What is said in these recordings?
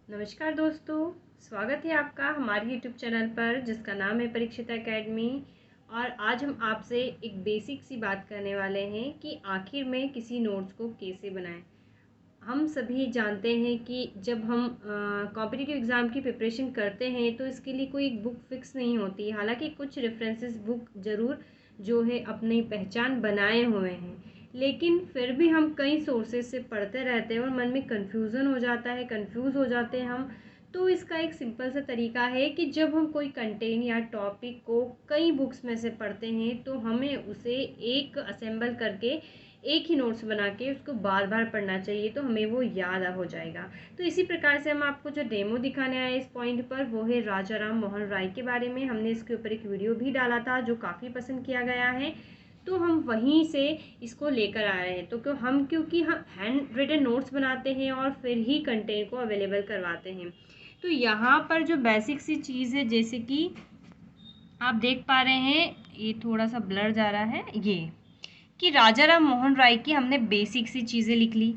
नमस्कार दोस्तों, स्वागत है आपका हमारे YouTube चैनल पर जिसका नाम है परीक्षिता एकेडमी। और आज हम आपसे एक बेसिक सी बात करने वाले हैं कि आखिर में किसी नोट्स को कैसे बनाएं। हम सभी जानते हैं कि जब हम कॉम्पिटिटिव एग्ज़ाम की प्रिपरेशन करते हैं तो इसके लिए कोई बुक फिक्स नहीं होती। हालांकि कुछ रेफरेंसेस बुक ज़रूर जो है अपनी पहचान बनाए हुए हैं, लेकिन फिर भी हम कई सोर्सेज से पढ़ते रहते हैं और मन में कन्फ्यूज़न हो जाता है, कंफ्यूज हो जाते हैं हम। तो इसका एक सिंपल सा तरीका है कि जब हम कोई कंटेंट या टॉपिक को कई बुक्स में से पढ़ते हैं तो हमें उसे एक असेंबल करके एक ही नोट्स बना के उसको बार बार पढ़ना चाहिए, तो हमें वो याद हो जाएगा। तो इसी प्रकार से हम आपको जो डेमो दिखाने आए इस पॉइंट पर वो है राजा राम मोहन राय के बारे में। हमने इसके ऊपर एक वीडियो भी डाला था जो काफ़ी पसंद किया गया है, तो हम वहीं से इसको लेकर आ रहे हैं। तो क्योंकि हम हैंड रिटन नोट्स बनाते हैं और फिर ही कंटेंट को अवेलेबल करवाते हैं। तो यहाँ पर जो बेसिक सी चीज़ है, जैसे कि आप देख पा रहे हैं, ये थोड़ा सा ब्लर जा रहा है, ये कि राजा राम मोहन राय की हमने बेसिक सी चीज़ें लिख ली।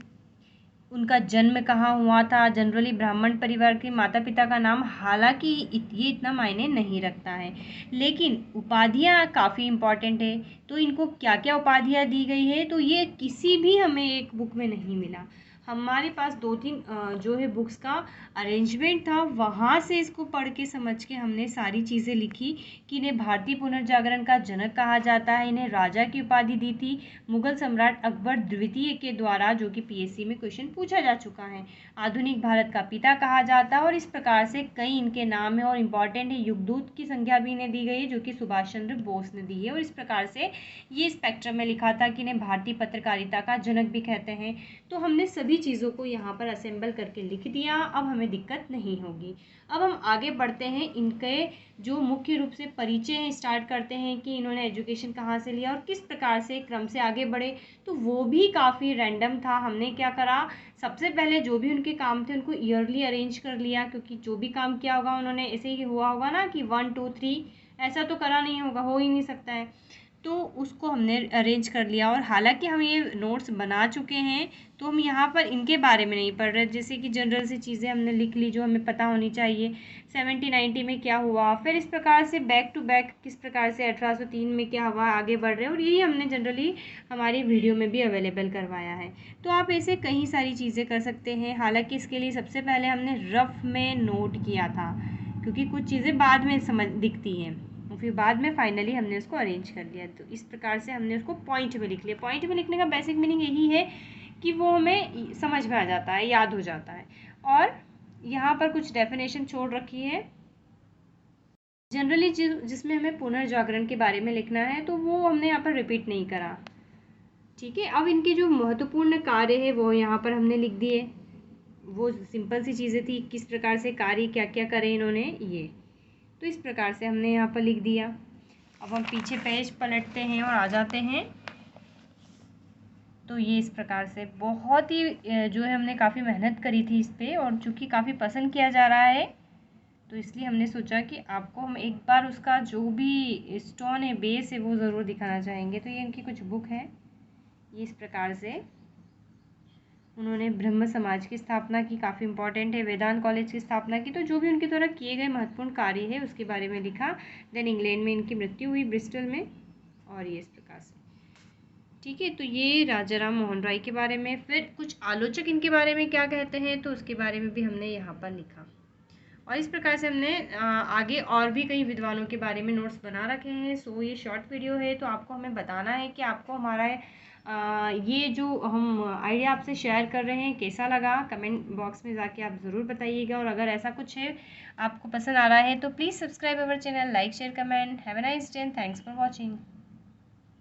उनका जन्म कहाँ हुआ था, जनरली ब्राह्मण परिवार के माता पिता का नाम, हालांकि ये इतना मायने नहीं रखता है, लेकिन उपाधियाँ काफ़ी इम्पॉर्टेंट है। तो इनको क्या क्या उपाधियाँ दी गई है, तो ये किसी भी हमें एक बुक में नहीं मिला। हमारे पास 2-3 जो है बुक्स का अरेंजमेंट था, वहाँ से इसको पढ़ के समझ के हमने सारी चीज़ें लिखी कि इन्हें भारतीय पुनर्जागरण का जनक कहा जाता है, इन्हें राजा की उपाधि दी थी मुगल सम्राट अकबर द्वितीय के द्वारा, जो कि पीएससी में क्वेश्चन पूछा जा चुका है। आधुनिक भारत का पिता कहा जाता है, और इस प्रकार से कई इनके नाम है और इम्पॉर्टेंट है। युगदूत की संज्ञा भी इन्हें दी गई है जो कि सुभाष चंद्र बोस ने दी है, और इस प्रकार से ये स्पेक्ट्रम में लिखा था कि इन्हें भारतीय पत्रकारिता का जनक भी कहते हैं। तो हमने सभी चीज़ों को यहाँ पर असेंबल करके लिख दिया, अब हमें दिक्कत नहीं होगी। अब हम आगे बढ़ते हैं, इनके जो मुख्य रूप से परिचय हैं स्टार्ट करते हैं कि इन्होंने एजुकेशन कहाँ से लिया और किस प्रकार से क्रम से आगे बढ़े। तो वो भी काफ़ी रैंडम था। हमने क्या करा, सबसे पहले जो भी उनके काम थे उनको ईयरली अरेंज कर लिया, क्योंकि जो भी काम किया होगा उन्होंने ऐसे ही हुआ होगा ना कि 1 2 3, ऐसा तो करा नहीं होगा, हो ही नहीं सकता है। तो उसको हमने अरेंज कर लिया, और हालांकि हम ये नोट्स बना चुके हैं तो हम यहाँ पर इनके बारे में नहीं पढ़ रहे। जैसे कि जनरल सी चीज़ें हमने लिख ली जो हमें पता होनी चाहिए, 70-90 में क्या हुआ, फिर इस प्रकार से बैक टू बैक किस प्रकार से 1803 में क्या हुआ, आगे बढ़ रहे हैं, और यही हमने जनरली हमारी वीडियो में भी अवेलेबल करवाया है। तो आप ऐसे कई सारी चीज़ें कर सकते हैं। हालांकि इसके लिए सबसे पहले हमने रफ में नोट किया था, क्योंकि कुछ चीज़ें बाद में समझ दिखती हैं, और फिर बाद में फाइनली हमने उसको अरेंज कर लिया। तो इस प्रकार से हमने उसको पॉइंट में लिख लिया। पॉइंट में लिखने का बेसिक मीनिंग यही है कि वो हमें समझ में आ जाता है, याद हो जाता है। और यहाँ पर कुछ डेफिनेशन छोड़ रखी है जनरली जिसमें हमें पुनर्जागरण के बारे में लिखना है, तो वो हमने यहाँ पर रिपीट नहीं करा। ठीक है, अब इनके जो महत्वपूर्ण कार्य है वो यहाँ पर हमने लिख दिए। वो सिंपल सी चीज़ें थी, किस प्रकार से कार्य क्या क्या करें इन्होंने, ये तो इस प्रकार से हमने यहाँ पर लिख दिया। अब हम पीछे पेज पलटते हैं और आ जाते हैं। तो ये इस प्रकार से बहुत ही जो है हमने काफ़ी मेहनत करी थी इस पर, और चूँकि काफ़ी पसंद किया जा रहा है तो इसलिए हमने सोचा कि आपको हम एक बार उसका जो भी स्टोन है, बेस है, वो ज़रूर दिखाना चाहेंगे। तो ये इनकी कुछ बुक है, ये इस प्रकार से उन्होंने ब्रह्म समाज की स्थापना की, काफ़ी इंपॉर्टेंट है, वेदांत कॉलेज की स्थापना की। तो जो भी उनके द्वारा किए गए महत्वपूर्ण कार्य है उसके बारे में लिखा। देन इंग्लैंड में इनकी मृत्यु हुई, ब्रिस्टल में, और ये इस प्रकार से। ठीक है, तो ये राजा राम मोहन राय के बारे में। फिर कुछ आलोचक इनके बारे में क्या कहते हैं, तो उसके बारे में भी हमने यहाँ पर लिखा। और इस प्रकार से हमने आगे और भी कई विद्वानों के बारे में नोट्स बना रखे हैं। सो ये शॉर्ट वीडियो है, तो आपको हमें बताना है कि आपको हमारा ये जो हम आइडिया आपसे शेयर कर रहे हैं कैसा लगा। कमेंट बॉक्स में जाके आप ज़रूर बताइएगा, और अगर ऐसा कुछ है आपको पसंद आ रहा है तो please subscribe our channel, like share comment. Have a nice day, thanks for watching.